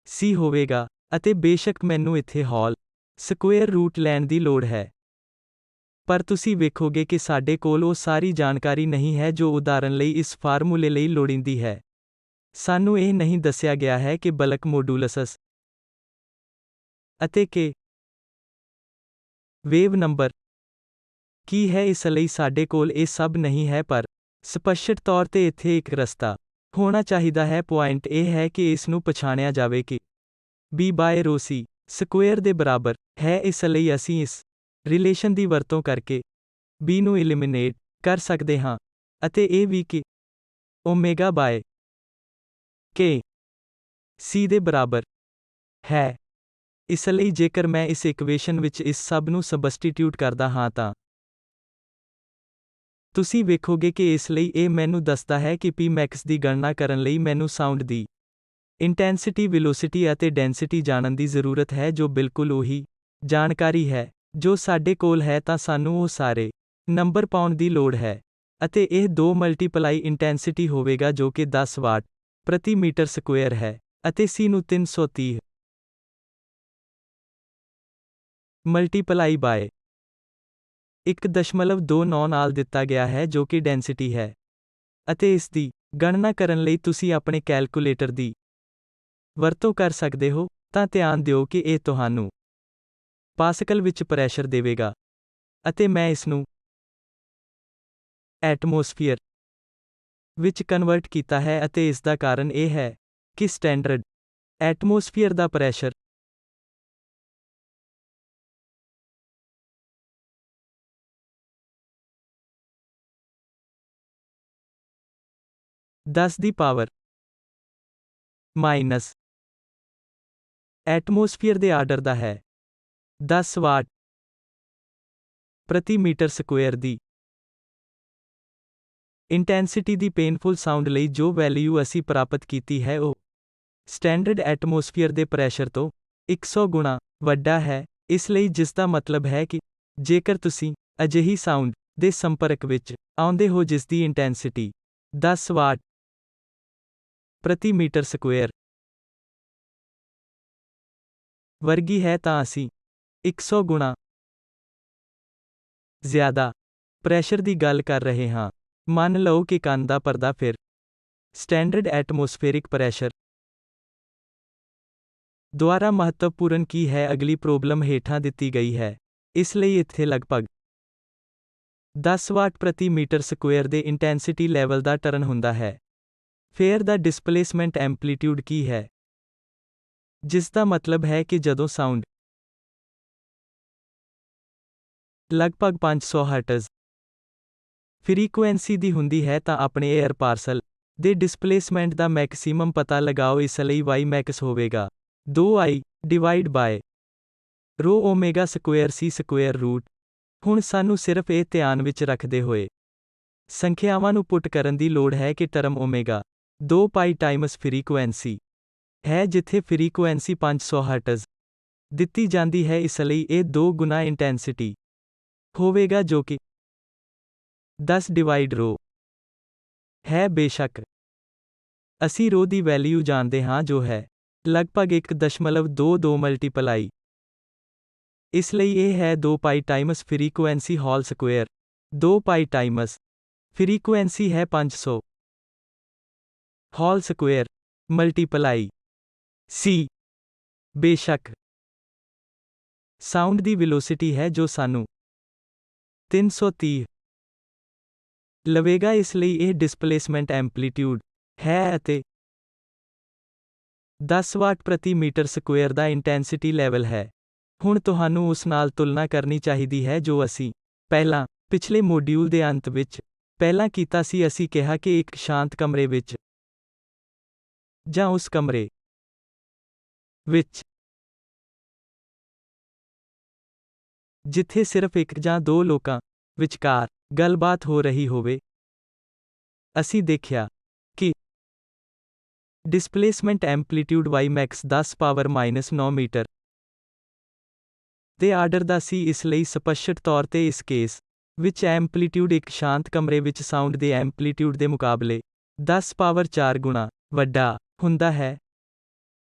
c ਹੋਵੇਗਾ ਅਤੇ ਬੇਸ਼ੱਕ ਮੈਨੂੰ ਇੱਥੇ ਹੋਲ ਸਕੁਏਅਰ ਰੂਟ ਲੈਣ ਦੀ ਲੋੜ ਹੈ ਪਰ ਤੁਸੀਂ ਵੇਖੋਗੇ ਕਿ ਸਾਡੇ ਕੋਲ ਉਹ ਸਾਰੀ ਜਾਣਕਾਰੀ ਨਹੀਂ ਹੈ ਜੋ ਉਦਾਹਰਨ ਲਈ ਇਸ ਫਾਰਮੂਲੇ ਲਈ ਲੋੜੀਂਦੀ ਹੈ। ਸਾਨੂੰ ਇਹ ਨਹੀਂ ਦੱਸਿਆ ਗਿਆ ਹੈ ਕਿ ਬਲਕ ਮੋਡੂਲਸ ਅਤੇ k ਵੇਵ ਨੰਬਰ ਕੀ ਹੈ। ਇਸ ਲਈ ਸਾਡੇ ਕੋਲ ਇਹ ਸਭ ਨਹੀਂ ਹੈ ਪਰ ਸਪਸ਼ਟ ਤੌਰ ਤੇ ਇੱਥੇ ਇੱਕ ਰਸਤਾ ਹੋਣਾ ਚਾਹੀਦਾ ਹੈ। ਪੁਆਇੰਟ ਇਹ ਹੈ ਕਿ ਇਸ ਨੂੰ ਪਛਾਣਿਆ ਜਾਵੇ ਕਿ b ਬਾਏ ਰੋ c ਸਕੁਏਅਰ ਦੇ ਬਰਾਬਰ ਹੈ। ਇਸ ਲਈ ਅਸੀਂ ਇਸ ਰਿਲੇਸ਼ਨ ਦੀ ਵਰਤੋਂ ਕਰਕੇ b ਨੂੰ ਐਲੀਮੀਨੇਟ ਕਰ ਸਕਦੇ ਹਾਂ ਅਤੇ ਇਹ ਵੀ ਕਿ ਓਮੇਗਾ ਬਾਏ k c ਦੇ ਬਰਾਬਰ ਹੈ। ਇਸ ਲਈ ਜੇਕਰ ਮੈਂ ਇਸ ਇਕੁਏਸ਼ਨ ਵਿੱਚ ਇਸ ਸਭ ਨੂੰ ਸਬਸਟੀਟਿਊਟ ਕਰਦਾ ਹਾਂ ਤਾਂ ਤੁਸੀਂ ਵੇਖੋਗੇ ਕਿ ਇਸ ਲਈ ਇਹ ਮੈਨੂੰ ਦੱਸਦਾ ਹੈ ਕਿ p max ਦੀ ਗਣਨਾ ਕਰਨ ਲਈ ਮੈਨੂੰ ਸਾਊਂਡ ਦੀ ਇੰਟੈਂਸਿਟੀ ਵੈਲੋਸਿਟੀ ਅਤੇ ਡੈਂਸਿਟੀ ਜਾਣਨ ਦੀ ਜ਼ਰੂਰਤ ਹੈ ਜੋ ਬਿਲਕੁਲ ਉਹੀ ਜਾਣਕਾਰੀ ਹੈ ਜੋ ਸਾਡੇ ਕੋਲ ਹੈ। ਤਾਂ ਸਾਨੂੰ ਉਹ ਸਾਰੇ ਨੰਬਰ ਪਾਉਣ ਦੀ ਲੋੜ ਹੈ ਅਤੇ ਇਹ 2 ਮਲਟੀਪਲਾਈ ਇੰਟੈਂਸਿਟੀ ਹੋਵੇਗਾ ਜੋ ਕਿ 10 ਵਾਟ ਪ੍ਰਤੀ ਮੀਟਰ ਸਕੁਏਅਰ ਹੈ ਅਤੇ c ਨੂੰ 330 ਮਲਟੀਪਲਾਈ ਬਾਏ 1.29 ਨਾਲ ਦਿੱਤਾ ਗਿਆ ਹੈ ਜੋ ਕਿ ਡੈਂਸਿਟੀ ਹੈ ਅਤੇ ਇਸ ਦੀ ਗਣਨਾ ਕਰਨ ਲਈ ਤੁਸੀਂ ਆਪਣੇ ਕੈਲਕੁਲੇਟਰ ਦੀ ਵਰਤੋਂ ਕਰ ਸਕਦੇ ਹੋ। ਤਾਂ ਧਿਆਨ ਦਿਓ ਕਿ ਇਹ ਤੁਹਾਨੂੰ ਪਾਸਕਲ ਵਿੱਚ ਪ੍ਰੈਸ਼ਰ ਦੇਵੇਗਾ ਅਤੇ ਮੈਂ ਇਸ ਨੂੰ ਐਟਮੋਸਫੀਅਰ ਵਿੱਚ ਕਨਵਰਟ ਕੀਤਾ ਹੈ ਅਤੇ ਇਸ ਦਾ ਕਾਰਨ ਇਹ ਹੈ ਕਿ ਸਟੈਂਡਰਡ ਐਟਮੋਸਫੀਅਰ ਦਾ ਪ੍ਰੈਸ਼ਰ 10 ਦੀ ਪਾਵਰ ਮਾਈਨਸ ਐਟਮੋਸਫੀਅਰ ਦੇ ਆਰਡਰ ਦਾ ਹੈ। 10 ਵਾਟ ਪ੍ਰਤੀ ਮੀਟਰ ਸਕੁਏਅਰ ਦੀ ਇੰਟੈਂਸਿਟੀ ਦੀ ਪੇਨਫੁਲ ਸਾਊਂਡ ਲਈ ਜੋ ਵੈਲਿਊ ਅਸੀਂ ਪ੍ਰਾਪਤ ਕੀਤੀ ਹੈ ਉਹ ਸਟੈਂਡਰਡ ਐਟਮੋਸਫੀਅਰ ਦੇ ਪ੍ਰੈਸ਼ਰ ਤੋਂ 100 ਗੁਣਾ ਵੱਡਾ ਹੈ। ਇਸ ਲਈ ਜਿਸ ਦਾ ਮਤਲਬ ਹੈ ਕਿ ਜੇਕਰ ਤੁਸੀਂ ਅਜਿਹੀ ਸਾਊਂਡ ਦੇ ਸੰਪਰਕ ਵਿੱਚ ਆਉਂਦੇ ਹੋ ਜਿਸ ਦੀ ਇੰਟੈਂਸਿਟੀ 10 ਵਾਟ ਪ੍ਰਤੀ ਮੀਟਰ ਸਕੁਏਅਰ ਵਰਗੀ ਹੈ ਤਾਂ ਅਸੀਂ 100 ਗੁਣਾ ਜ਼ਿਆਦਾ ਪ੍ਰੈਸ਼ਰ ਦੀ ਗੱਲ ਕਰ ਰਹੇ ਹਾਂ। ਮੰਨ ਲਓ ਕਿ ਕੰਨ ਦਾ ਪਰਦਾ ਫਿਰ ਸਟੈਂਡਰਡ ਐਟਮੋਸਫੇਰਿਕ ਪ੍ਰੈਸ਼ਰ ਦੁਆਰਾ ਮਹੱਤਵਪੂਰਨ ਕੀ ਹੈ। ਅਗਲੀ ਪ੍ਰੋਬਲਮ ਹੇਠਾਂ ਦਿੱਤੀ ਗਈ ਹੈ। ਇਸ ਲਈ ਇੱਥੇ ਲਗਭਗ 10 ਵਾਟ ਪ੍ਰਤੀ ਮੀਟਰ ਸਕੁਏਅਰ ਦੇ ਇੰਟੈਂਸਿਟੀ ਲੈਵਲ ਦਾ ਟਰਨ ਹੁੰਦਾ ਹੈ। ਫਿਰ ਦਾ ਡਿਸਪਲੇਸਮੈਂਟ ਐਂਪਲੀਟਿਊਡ ਕੀ ਹੈ ਜਿਸ ਦਾ ਮਤਲਬ ਹੈ ਕਿ ਜਦੋਂ ਸਾਊਂਡ ਲਗਭਗ 500 ਹਰਟਜ਼ ਫ੍ਰੀਕੁਐਂਸੀ ਦੀ ਹੁੰਦੀ ਹੈ ਤਾਂ ਆਪਣੇ 에ਅਰ ਪਾਰਸਲ ਦੇ ਡਿਸਪਲੇਸਮੈਂਟ ਦਾ ਮੈਕਸਿਮਮ ਪਤਾ ਲਗਾਓ। ਇਸ ਲਈ y max ਹੋਵੇਗਾ 2i divide by rho omega square c square root. ਹੁਣ ਸਾਨੂੰ ਸਿਰਫ ਇਹ ਧਿਆਨ ਵਿੱਚ ਰੱਖਦੇ ਹੋਏ ਸੰਖਿਆਵਾਂ ਨੂੰ ਪੁੱਟ ਕਰਨ ਦੀ ਲੋੜ ਹੈ ਕਿ term omega 2 pi times frequency ਹੈ ਜਿੱਥੇ ਫ੍ਰੀਕੁਐਂਸੀ 500 ਹਰਟਜ਼ ਦਿੱਤੀ ਜਾਂਦੀ ਹੈ। ਇਸ ਲਈ ਇਹ 2 ਗੁਣਾ ਇੰਟੈਂਸਿਟੀ ਹੋਵੇਗਾ ਜੋ ਕਿ 10 ਡਿਵਾਈਡ ਰੋ ਹੈ। ਬੇਸ਼ੱਕ ਅਸੀਂ ਰੋ ਦੀ ਵੈਲਿਊ ਜਾਣਦੇ ਹਾਂ ਜੋ ਹੈ ਲਗਭਗ 1.22 ਮਲਟੀਪਲਾਈ। ਇਸ ਲਈ ਇਹ ਹੈ 2 pi times frequency whole square 2 pi times frequency है 500 होल स्क्वायर मल्टीप्लाई सी बेशक ਸਾਊਂਡ ਦੀ ਵੈਲੋਸਿਟੀ ਹੈ ਜੋ ਸਾਨੂੰ 330 ਲਵੇਗਾ, ਇਸ ਲਈ ਇਹ ਡਿਸਪਲੇਸਮੈਂਟ ਐਂਪਲੀਟਿਊਡ ਹੈ ਅਤੇ 10 ਵਾਟ ਪ੍ਰਤੀ ਮੀਟਰ ਸਕੁਏਅਰ ਦਾ ਇੰਟੈਂਸਿਟੀ ਲੈਵਲ ਹੈ। ਹੁਣ ਤੁਹਾਨੂੰ ਉਸ ਨਾਲ ਤੁਲਨਾ ਕਰਨੀ ਚਾਹੀਦੀ ਹੈ ਜੋ ਅਸੀਂ ਪਹਿਲਾਂ ਪਿਛਲੇ ਮੋਡਿਊਲ ਦੇ ਅੰਤ ਵਿੱਚ ਪਹਿਲਾਂ ਕੀਤਾ ਸੀ। ਅਸੀਂ ਕਿਹਾ ਕਿ ਇੱਕ ਸ਼ਾਂਤ ਕਮਰੇ ਵਿੱਚ ਜਾਂ ਉਸ ਕਮਰੇ ਵਿੱਚ ਜਿੱਥੇ ਸਿਰਫ ਇੱਕ ਜਾਂ ਦੋ ਲੋਕਾਂ ਵਿਚਕਾਰ ਗੱਲਬਾਤ ਹੋ ਰਹੀ ਹੋਵੇ, ਅਸੀਂ ਦੇਖਿਆ ਕਿ displacement amplitude Ymax 10 power -9 metre ਦੇ ਆਰਡਰ ਦਾ ਸੀ। ਇਸ ਲਈ ਸਪਸ਼ਟ ਤੌਰ ਤੇ ਇਸ ਕੇਸ ਵਿੱਚ ਐਂਪਲੀਟਿਊਡ ਇੱਕ ਸ਼ਾਂਤ ਕਮਰੇ ਵਿੱਚ ਸਾਊਂਡ ਦੇ ਐਂਪਲੀਟਿਊਡ ਦੇ ਮੁਕਾਬਲੇ 10 ਪਾਵਰ 4 ਗੁਣਾ ਵੱਡਾ ਹੁੰਦਾ ਹੈ।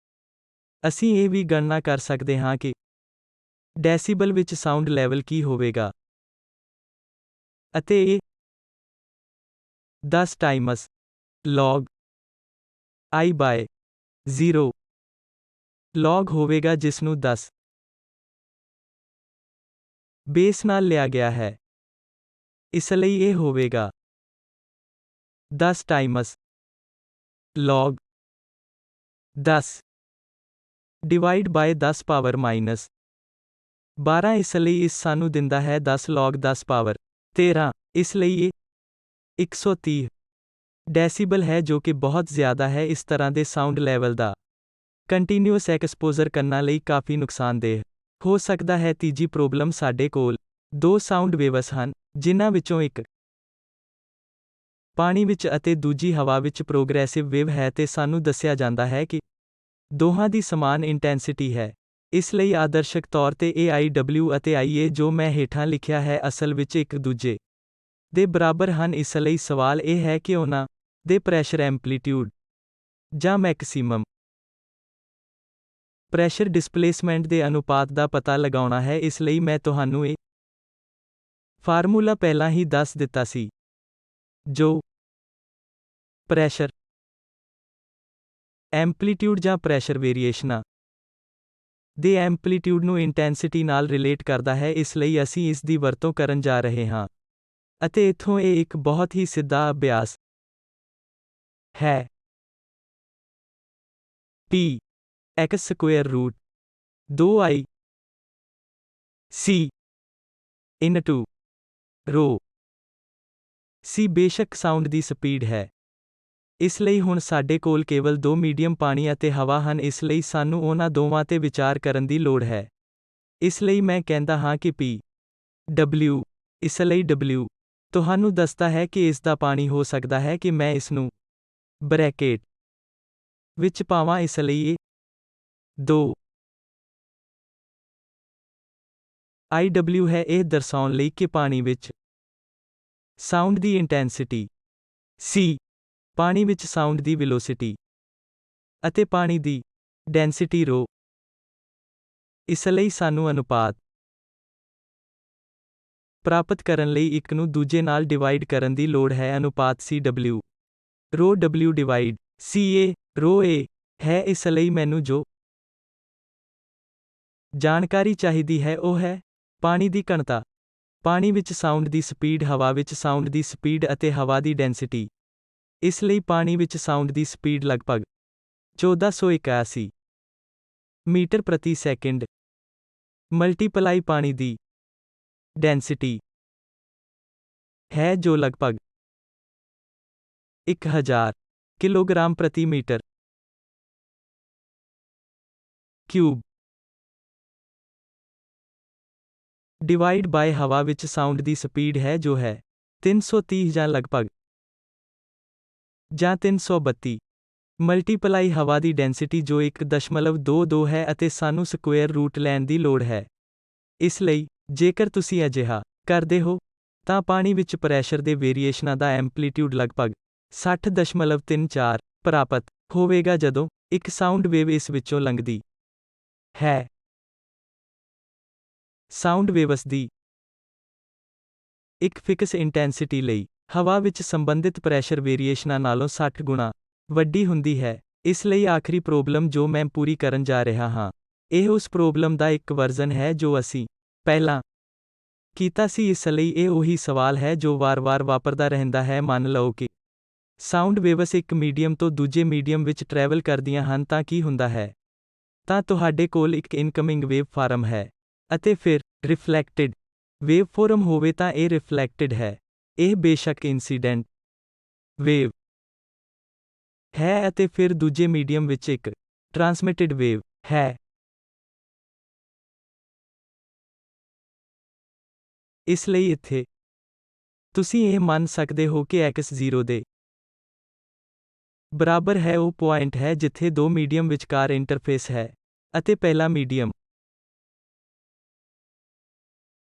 ਅਸੀਂ ਇਹ ਵੀ ਗਣਨਾ ਕਰ ਸਕਦੇ ਹਾਂ ਕਿ ਡੈਸੀਬਲ ਵਿੱਚ ਸਾਊਂਡ ਲੈਵਲ ਕੀ ਹੋਵੇਗਾ, ਅਤੇ ਇਹ 10 times log I by 0 log ਹੋਵੇਗਾ, ਜਿਸ ਨੂੰ 10 ਬੇਸ ਨਾਲ ਲਿਆ ਗਿਆ ਹੈ। ਇਸ ਲਈ ਇਹ ਹੋਵੇਗਾ 10 times log 10 divide by 10 power -12। ਇਸ ਲਈ ਇਸ ਸਾਨੂੰ ਦਿੰਦਾ ਹੈ 10 log 10 ਪਾਵਰ 13। ਇਸ ਲਈ ਇਹ 130 ਡੈਸੀਬਲ ਹੈ, ਜੋ ਕਿ ਬਹੁਤ ਜ਼ਿਆਦਾ ਹੈ। ਇਸ ਤਰ੍ਹਾਂ ਦੇ ਸਾਊਂਡ ਲੈਵਲ ਦਾ ਕੰਟੀਨਿਊਅਸ ਐਕਸਪੋਜ਼ਰ ਕਰਨਾ ਲਈ ਕਾਫੀ ਨੁਕਸਾਨਦੇਹ ਹੋ ਸਕਦਾ ਹੈ। ਤੀਜੀ ਪ੍ਰੋਬਲਮ, ਸਾਡੇ ਕੋਲ ਦੋ ਸਾਊਂਡ ਵੇਵਸ ਹਨ, ਜਿਨ੍ਹਾਂ ਵਿੱਚੋਂ ਇੱਕ ਪਾਣੀ ਵਿੱਚ ਅਤੇ ਦੂਜੀ ਹਵਾ ਵਿੱਚ ਪ੍ਰੋਗਰੈਸਿਵ ਵੇਵ ਹੈ, ਤੇ ਸਾਨੂੰ ਦੱਸਿਆ ਜਾਂਦਾ ਹੈ ਕਿ ਦੋਹਾਂ ਦੀ ਸਮਾਨ ਇੰਟੈਂਸਿਟੀ ਹੈ। ਇਸ ਲਈ ਆਦਰਸ਼ਕ ਤੌਰ ਤੇ AIW ਅਤੇ IA ਜੋ ਮੈਂ ਹੇਠਾਂ ਲਿਖਿਆ ਹੈ ਅਸਲ ਵਿੱਚ ਇੱਕ ਦੂਜੇ ਦੇ ਬਰਾਬਰ ਹਨ। ਇਸ ਲਈ ਸਵਾਲ ਇਹ ਹੈ ਕਿ ਉਹਨਾਂ ਦੇ ਪ੍ਰੈਸ਼ਰ ਐਂਪਲੀਟਿਊਡ ਜਾਂ ਮੈਕਸਿਮਮ ਪ੍ਰੈਸ਼ਰ ਡਿਸਪਲੇਸਮੈਂਟ ਦੇ ਅਨੁਪਾਤ ਦਾ ਪਤਾ ਲਗਾਉਣਾ ਹੈ। ਇਸ ਲਈ ਮੈਂ ਤੁਹਾਨੂੰ ਇਹ ਫਾਰਮੂਲਾ ਪਹਿਲਾਂ ਹੀ ਦੱਸ ਦਿੱਤਾ ਸੀ, ਜੋ ਪ੍ਰੈਸ਼ਰ ਐਂਪਲੀਟਿਊਡ ਜਾਂ ਪ੍ਰੈਸ਼ਰ ਵੇਰੀਏਸ਼ਨਾਂ ਦੇ ਐਂਪਲੀਟਿਊਡ ਨੂੰ ਇੰਟੈਂਸਿਟੀ ਨਾਲ ਰਿਲੇਟ ਕਰਦਾ ਹੈ। ਇਸ ਲਈ ਅਸੀਂ ਇਸ ਦੀ ਵਰਤੋਂ ਕਰਨ ਜਾ ਰਹੇ ਹਾਂ, ਅਤੇ ਇੱਥੋਂ ਇਹ ਇੱਕ ਬਹੁਤ ਹੀ ਸਿੱਧਾ ਅਭਿਆਸ ਹੈ। P x square root 2I C into rho C ਬੇਸ਼ੱਕ ਸਾਊਂਡ ਦੀ ਸਪੀਡ ਹੈ। ਇਸ ਲਈ ਹੁਣ ਸਾਡੇ ਕੋਲ ਕੇਵਲ ਦੋ ਮੀਡੀਅਮ ਪਾਣੀ ਅਤੇ ਹਵਾ ਹਨ। ਇਸ ਲਈ ਸਾਨੂੰ ਉਹਨਾਂ ਦੋਵਾਂ ਤੇ ਵਿਚਾਰ ਕਰਨ ਦੀ ਲੋੜ ਹੈ। ਇਸ ਲਈ ਮੈਂ ਕਹਿੰਦਾ ਹਾਂ ਕਿ P W। ਇਸ ਲਈ W ਤੁਹਾਨੂੰ ਦੱਸਦਾ ਹੈ ਕਿ ਇਸ ਦਾ ਪਾਣੀ ਹੋ ਸਕਦਾ ਹੈ ਕਿ ਮੈਂ ਇਸ ਨੂੰ ਬਰੈਕਟ ਵਿੱਚ ਪਾਵਾਂ। ਇਸ ਲਈ ਇਹ 2 IW ਹੈ, ਇਹ ਦਰਸਾਉਣ ਲਈ ਕਿ ਪਾਣੀ ਵਿੱਚ ਸਾਊਂਡ ਦੀ ਇੰਟੈਂਸਿਟੀ C ਪਾਣੀ ਵਿੱਚ ਸਾਊਂਡ ਦੀ ਵੈਲੋਸਿਟੀ ਅਤੇ ਪਾਣੀ ਦੀ ਡੈਂਸਿਟੀ rho। ਇਸ ਲਈ ਸਾਨੂੰ ਅਨੁਪਾਤ ਪ੍ਰਾਪਤ ਕਰਨ ਲਈ ਇੱਕ ਨੂੰ ਦੂਜੇ ਨਾਲ ਡਿਵਾਈਡ ਕਰਨ ਦੀ ਲੋੜ ਹੈ। ਅਨੁਪਾਤ CW rho W divide CA rho A ਹੈ। ਇਸ ਲਈ ਮੈਨੂੰ ਜੋ ਜਾਣਕਾਰੀ ਚਾਹੀਦੀ ਹੈ ਉਹ ਹੈ ਪਾਣੀ ਦੀ ਘਣਤਾ, ਪਾਣੀ ਵਿੱਚ ਸਾਊਂਡ ਦੀ ਸਪੀਡ, ਹਵਾ ਵਿੱਚ ਸਾਊਂਡ ਦੀ ਸਪੀਡ ਅਤੇ ਹਵਾ ਦੀ ਡੈਂਸਿਟੀ। ਇਸ ਲਈ ਪਾਣੀ ਵਿੱਚ ਸਾਊਂਡ ਦੀ ਸਪੀਡ ਲਗਭਗ 1481 ਮੀਟਰ ਪ੍ਰਤੀ ਸੈਕਿੰਡ ਮਲਟੀਪਲਾਈ ਪਾਣੀ ਦੀ ਡੈਂਸਿਟੀ ਹੈ, ਜੋ ਲਗਭਗ 1000 ਕਿਲੋਗ੍ਰਾਮ ਪ੍ਰਤੀ ਮੀਟਰ ਕਿਊਬ ਡਿਵਾਈਡ ਬਾਏ ਹਵਾ ਵਿੱਚ ਸਾਊਂਡ ਦੀ ਸਪੀਡ ਹੈ, ਜੋ ਹੈ 330 ਜਾਂ ਲਗਭਗ ਜਾਂ 332 ਮਲਟੀਪਲਾਈ ਹਵਾ ਦੀ ਡੈਂਸਿਟੀ, ਜੋ 1.22 ਹੈ, ਅਤੇ ਸਾਨੂੰ ਸਕੁਏਅਰ ਰੂਟ ਲੈਣ ਦੀ ਲੋੜ ਹੈ। ਇਸ ਲਈ ਜੇਕਰ ਤੁਸੀਂ ਅਜਿਹਾ ਕਰਦੇ ਹੋ ਤਾਂ ਪਾਣੀ ਵਿੱਚ ਪ੍ਰੈਸ਼ਰ ਦੇ ਵੇਰੀਏਸ਼ਨਾਂ ਦਾ ਐਂਪਲੀਟਿਊਡ ਲਗਭਗ 60.34 ਪ੍ਰਾਪਤ ਹੋਵੇਗਾ ਜਦੋਂ ਇੱਕ ਸਾਊਂਡ ਵੇਵ ਇਸ ਵਿੱਚੋਂ ਲੰਘਦੀ ਹੈ। ਸਾਊਂਡ ਵੇਵਸ ਦੀ ਇੱਕ ਫਿਕਸ ਇੰਟੈਂਸਿਟੀ ਲਈ ਹਵਾ ਵਿੱਚ ਸੰਬੰਧਿਤ ਪ੍ਰੈਸ਼ਰ ਵੇਰੀਏਸ਼ਨਾਂ ਨਾਲੋਂ 60 ਗੁਣਾ ਵੱਡੀ ਹੁੰਦੀ ਹੈ। ਇਸ ਲਈ ਆਖਰੀ ਪ੍ਰੋਬਲਮ ਜੋ ਮੈਂ ਪੂਰੀ ਕਰਨ ਜਾ ਰਿਹਾ ਹਾਂ, ਇਹ ਉਸ ਪ੍ਰੋਬਲਮ ਦਾ ਇੱਕ ਵਰਜ਼ਨ ਹੈ ਜੋ ਅਸੀਂ ਪਹਿਲਾਂ ਕੀਤਾ ਸੀ। ਇਸ ਲਈ ਇਹ ਉਹੀ ਸਵਾਲ ਹੈ ਜੋ ਵਾਰ-ਵਾਰ ਵਾਪਰਦਾ ਰਹਿੰਦਾ ਹੈ। ਮੰਨ ਲਓ ਕਿ ਸਾਊਂਡ ਵੇਵਸ ਇੱਕ ਮੀਡੀਅਮ ਤੋਂ ਦੂਜੇ ਮੀਡੀਅਮ ਵਿੱਚ ਟਰੈਵਲ ਕਰਦੀਆਂ ਹਨ ਤਾਂ ਕੀ ਹੁੰਦਾ ਹੈ? ਤਾਂ ਤੁਹਾਡੇ ਕੋਲ ਇੱਕ ਇਨਕਮਿੰਗ ਵੇਵ ਫਾਰਮ ਹੈ ਅਤੇ ਫਿਰ ਰਿਫਲੈਕਟਿਡ ਵੇਵ ਫਾਰਮ ਹੋਵੇ ਤਾਂ ਇਹ ਰਿਫਲੈਕਟਿਡ ਹੈ। ਇਹ ਬੇਸ਼ੱਕ ਇਨਸੀਡੈਂਟ ਵੇਵ ਹੈ ਅਤੇ ਫਿਰ ਦੂਜੇ ਮੀਡੀਅਮ ਵਿੱਚ ਇੱਕ ਟਰਾਂਸਮਿਟਿਡ ਵੇਵ ਹੈ। ਇਸ ਲਈ ਇੱਥੇ ਤੁਸੀਂ ਇਹ ਮੰਨ ਸਕਦੇ ਹੋ ਕਿ x 0 ਦੇ ਬਰਾਬਰ ਹੈ ਉਹ ਪੁਆਇੰਟ ਹੈ ਜਿੱਥੇ ਦੋ ਮੀਡੀਅਮ ਵਿਚਕਾਰ ਇੰਟਰਫੇਸ ਹੈ ਅਤੇ ਪਹਿਲਾ ਮੀਡੀਅਮ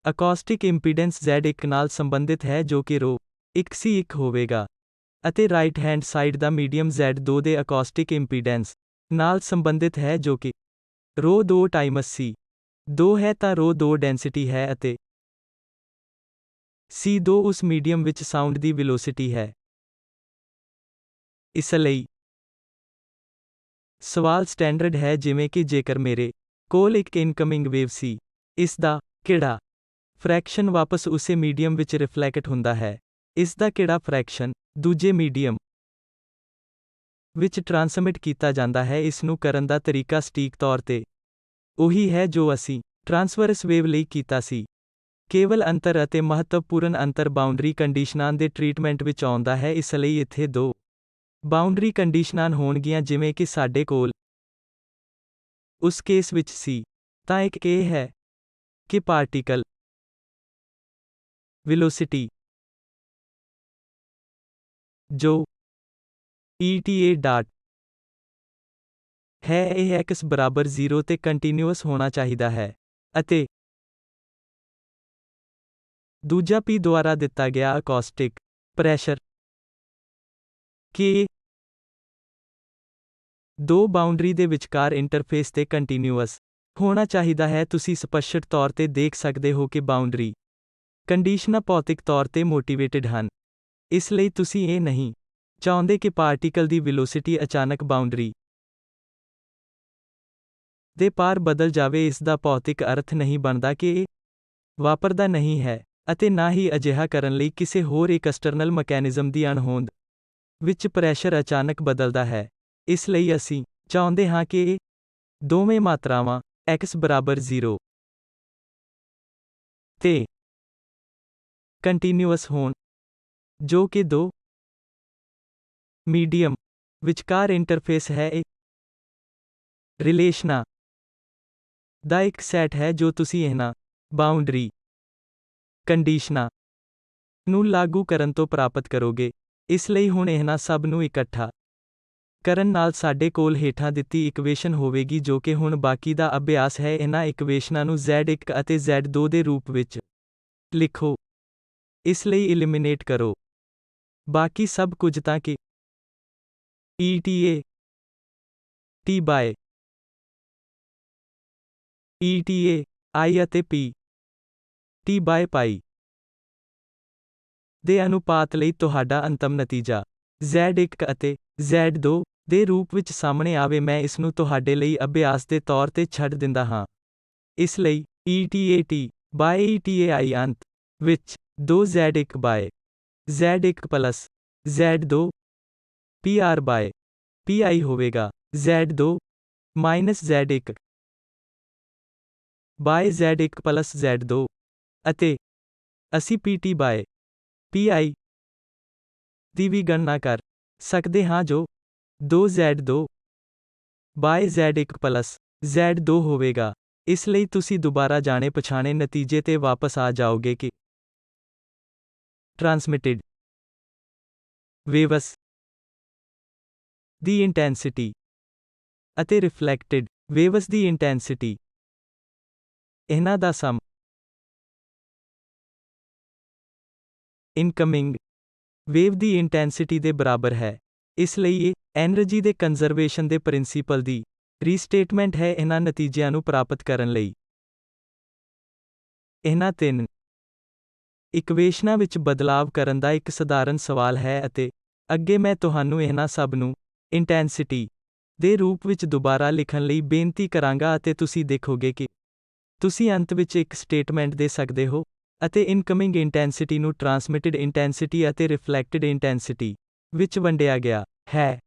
ਅਕੌਸਟਿਕ ਇੰਪੀਡੈਂਸ Z1 ਨਾਲ ਸੰਬੰਧਿਤ ਹੈ ਜੋ ਕਿ ρ 1C1 ਹੋਵੇਗਾ ਅਤੇ ਰਾਈਟ ਹੈਂਡ ਸਾਈਡ ਦਾ ਮੀਡੀਅਮ Z2 ਦੇ ਅਕੌਸਟਿਕ ਇੰਪੀਡੈਂਸ ਨਾਲ ਸੰਬੰਧਿਤ ਹੈ ਜੋ ਕਿ ρ2 ਟਾਈਮਸ C2 ਹੈ ਤਾਂ ρ2 ਡੈਂਸਿਟੀ ਹੈ ਅਤੇ C2 ਉਸ ਮੀਡੀਅਮ ਵਿੱਚ ਸਾਊਂਡ ਦੀ ਵੈਲੋਸਿਟੀ ਹੈ। ਇਸ ਲਈ ਸਵਾਲ ਸਟੈਂਡਰਡ ਹੈ ਜਿਵੇਂ ਕਿ ਜੇਕਰ ਮੇਰੇ ਕੋਲ ਇੱਕ ਇਨਕਮਿੰਗ ਵੇਵ ਸੀ, ਇਸ ਦਾ ਕਿਹੜਾ ਫ੍ਰੈਕਸ਼ਨ ਵਾਪਸ ਉਸੇ ਮੀਡੀਅਮ ਵਿੱਚ ਰਿਫਲੈਕਟ ਹੁੰਦਾ ਹੈ, ਇਸ ਦਾ ਕਿਹੜਾ ਫ੍ਰੈਕਸ਼ਨ ਦੂਜੇ ਮੀਡੀਅਮ ਵਿੱਚ ਟ੍ਰਾਂਸਮਿਟ ਕੀਤਾ ਜਾਂਦਾ ਹੈ। ਇਸ ਨੂੰ ਕਰਨ ਦਾ ਤਰੀਕਾ ਸਟੀਕ ਤੌਰ ਤੇ ਉਹੀ ਹੈ ਜੋ ਅਸੀਂ ਟ੍ਰਾਂਸਵਰਸ ਵੇਵ ਲਈ ਕੀਤਾ ਸੀ। ਕੇਵਲ ਅੰਤਰ ਅਤੇ ਮਹੱਤਵਪੂਰਨ ਅੰਤਰ ਬਾਉਂਡਰੀ ਕੰਡੀਸ਼ਨਾਂ ਦੇ ਟ੍ਰੀਟਮੈਂਟ ਵਿੱਚ ਆਉਂਦਾ ਹੈ। ਇਸ ਲਈ ਇੱਥੇ ਦੋ ਬਾਉਂਡਰੀ ਕੰਡੀਸ਼ਨਾਂ ਹੋਣਗੀਆਂ ਜਿਵੇਂ ਕਿ ਸਾਡੇ ਕੋਲ ਉਸ ਕੇਸ ਵਿੱਚ ਸੀ। ਤਾਂ ਇੱਕ ਇਹ ਹੈ ਕਿ ਪਾਰਟੀਕਲ ਵੈਲੋਸਿਟੀ ਜੋ ETA ਡਾਟ ਹੈ ਇਹ x ਬਰਾਬਰ 0 ਤੇ ਕੰਟੀਨਿਊਅਸ ਹੋਣਾ ਚਾਹੀਦਾ ਹੈ ਅਤੇ ਦੂਜਾ P ਦੁਆਰਾ ਦਿੱਤਾ ਗਿਆ ਅਕੌਸਟਿਕ ਪ੍ਰੈਸ਼ਰ K ਦੋ ਬਾਉਂਡਰੀ ਦੇ ਵਿਚਕਾਰ ਇੰਟਰਫੇਸ ਤੇ ਕੰਟੀਨਿਊਅਸ ਹੋਣਾ ਚਾਹੀਦਾ ਹੈ। ਤੁਸੀਂ ਸਪਸ਼ਟ ਤੌਰ ਤੇ ਦੇਖ ਸਕਦੇ ਹੋ ਕਿ ਬਾਉਂਡਰੀ ਕੰਡੀਸ਼ਨਾਂ ਭੌਤਿਕ ਤੌਰ ਤੇ ਮੋਟੀਵੇਟਿਡ ਹਨ। ਇਸ ਲਈ ਤੁਸੀਂ ਇਹ ਨਹੀਂ ਚਾਹੁੰਦੇ ਕਿ ਪਾਰਟੀਕਲ ਦੀ ਵੈਲੋਸਿਟੀ ਅਚਾਨਕ ਬਾਉਂਡਰੀ ਦੇ ਪਾਰ ਬਦਲ ਜਾਵੇ। ਇਸ ਦਾ ਭੌਤਿਕ ਅਰਥ ਨਹੀਂ ਬਣਦਾ ਕਿ ਇਹ ਵਾਪਰਦਾ ਨਹੀਂ ਹੈ ਅਤੇ ਨਾ ਹੀ ਅਜਿਹਾ ਕਰਨ ਲਈ ਕਿਸੇ ਹੋਰ ਐਕਸਟਰਨਲ ਮਕੈਨਿਜ਼ਮ ਦੀ ਅਣਹੋਂਦ ਵਿੱਚ ਪ੍ਰੈਸ਼ਰ ਅਚਾਨਕ ਬਦਲਦਾ ਹੈ। ਇਸ ਲਈ ਅਸੀਂ ਚਾਹੁੰਦੇ ਹਾਂ ਕਿ ਇਹ ਦੋਵੇਂ ਮਾਤਰਾਵਾਂ x ਬਰਾਬਰ 0 ਤੇ ਕੰਟੀਨਿਊਅਸ ਹੋਣ ਜੋ ਕਿ ਦੋ ਮੀਡੀਅਮ ਵਿਚਕਾਰ ਇੰਟਰਫੇਸ ਹੈ। ਇਹ ਰਿਲੇਸ਼ਨਾਂ ਦਾ ਇੱਕ ਸੈਟ ਹੈ ਜੋ ਤੁਸੀਂ ਇਹਨਾਂ ਬਾਉਂਡਰੀ ਕੰਡੀਸ਼ਨਾਂ ਨੂੰ ਲਾਗੂ ਕਰਨ ਤੋਂ ਪ੍ਰਾਪਤ ਕਰੋਗੇ। ਇਸ ਲਈ ਹੁਣ ਇਹਨਾਂ ਸਭ ਨੂੰ ਇਕੱਠਾ ਕਰਨ ਨਾਲ ਸਾਡੇ ਕੋਲ ਹੇਠਾਂ ਦਿੱਤੀ ਇਕੁਏਸ਼ਨ ਹੋਵੇਗੀ ਜੋ ਕਿ ਹੁਣ ਬਾਕੀ ਦਾ ਅਭਿਆਸ ਹੈ। ਇਹਨਾਂ ਇਕੁਏਸ਼ਨਾਂ ਨੂੰ Z1 ਅਤੇ Z2 ਦੇ ਰੂਪ ਵਿੱਚ ਲਿਖੋ। ਇਸ ਲਈ ਇਲਿਮੀਨੇਟ ਕਰੋ ਬਾਕੀ ਸਭ ਕੁਝ ਤਾਂ ਕਿ ETA T by ETA I ਅਤੇ P T ਬਾਏ ਪਾਈ ਦੇ ਅਨੁਪਾਤ ਲਈ ਤੁਹਾਡਾ ਅੰਤਮ ਨਤੀਜਾ Z1 ਅਤੇ Z2 ਦੇ ਰੂਪ ਵਿੱਚ ਸਾਹਮਣੇ ਆਵੇ। ਮੈਂ ਇਸ ਨੂੰ ਤੁਹਾਡੇ ਲਈ ਅਭਿਆਸ ਦੇ ਤੌਰ ਤੇ ਛੱਡ ਦਿੰਦਾ ਹਾਂ। ਇਸ ਲਈ ETA T by ETA I ਅੰਤ ਵਿੱਚ 2Z1 by Z1 plus Z2 PR by PI ਹੋਵੇਗਾ। Z2 minus Z1 bye Z1 plus Z2 ਅਤੇ ਅਸੀਂ PT ਬਾਏ PI ਦੀ ਵੀ ਗਣਨਾ ਕਰ ਸਕਦੇ ਹਾਂ ਜੋ 2Z2 bye Z1 plus Z2 ਹੋਵੇਗਾ। ਇਸ ਲਈ ਤੁਸੀਂ ਦੁਬਾਰਾ ਜਾਣੇ ਪਛਾਣੇ ਨਤੀਜੇ ਤੇ ਵਾਪਸ ਆ ਜਾਓਗੇ ਕਿ ਟ੍ਰਾਂਸਮਿਟਿਡ ਵੇਵਸ ਦੀ ਇੰਟੈਂਸਿਟੀ ਅਤੇ ਰਿਫਲੈਕਟਿਡ ਵੇਵਸ ਦੀ ਇੰਟੈਂਸਿਟੀ ਇਹਨਾਂ ਦਾ ਸਮ ਇਨਕਮਿੰਗ ਵੇਵ ਦੀ ਇੰਟੈਂਸਿਟੀ ਦੇ ਬਰਾਬਰ ਹੈ। ਇਸ ਲਈ ਇਹ ਐਨਰਜੀ ਦੇ ਕੰਜ਼ਰਵੇਸ਼ਨ ਦੇ ਪ੍ਰਿੰਸੀਪਲ ਦੀ ਰੀਸਟੇਟਮੈਂਟ ਹੈ। ਇਹਨਾਂ ਨਤੀਜਿਆਂ ਨੂੰ ਪ੍ਰਾਪਤ ਕਰਨ ਲਈ ਇਹਨਾਂ ਤਿੰਨ ਇਕੁਏਸ਼ਨਾਂ ਵਿੱਚ ਬਦਲਾਵ ਕਰਨ ਦਾ ਇੱਕ ਸਧਾਰਨ ਸਵਾਲ ਹੈ ਅਤੇ ਅੱਗੇ ਮੈਂ ਤੁਹਾਨੂੰ ਇਹਨਾਂ ਸਭ ਨੂੰ ਇੰਟੈਂਸਿਟੀ ਦੇ ਰੂਪ ਵਿੱਚ ਦੁਬਾਰਾ ਲਿਖਣ ਲਈ ਬੇਨਤੀ ਕਰਾਂਗਾ ਅਤੇ ਤੁਸੀਂ ਦੇਖੋਗੇ ਕਿ ਤੁਸੀਂ ਅੰਤ ਵਿੱਚ ਇੱਕ ਸਟੇਟਮੈਂਟ ਦੇ ਸਕਦੇ ਹੋ ਅਤੇ ਇਨਕਮਿੰਗ ਇੰਟੈਂਸਿਟੀ ਨੂੰ ਟਰਾਂਸਮਿਟਡ ਇੰਟੈਂਸਿਟੀ ਅਤੇ ਰਿਫਲੈਕਟਡ ਇੰਟੈਂਸਿਟੀ ਵਿੱਚ ਵੰਡਿਆ ਗਿਆ ਹੈ।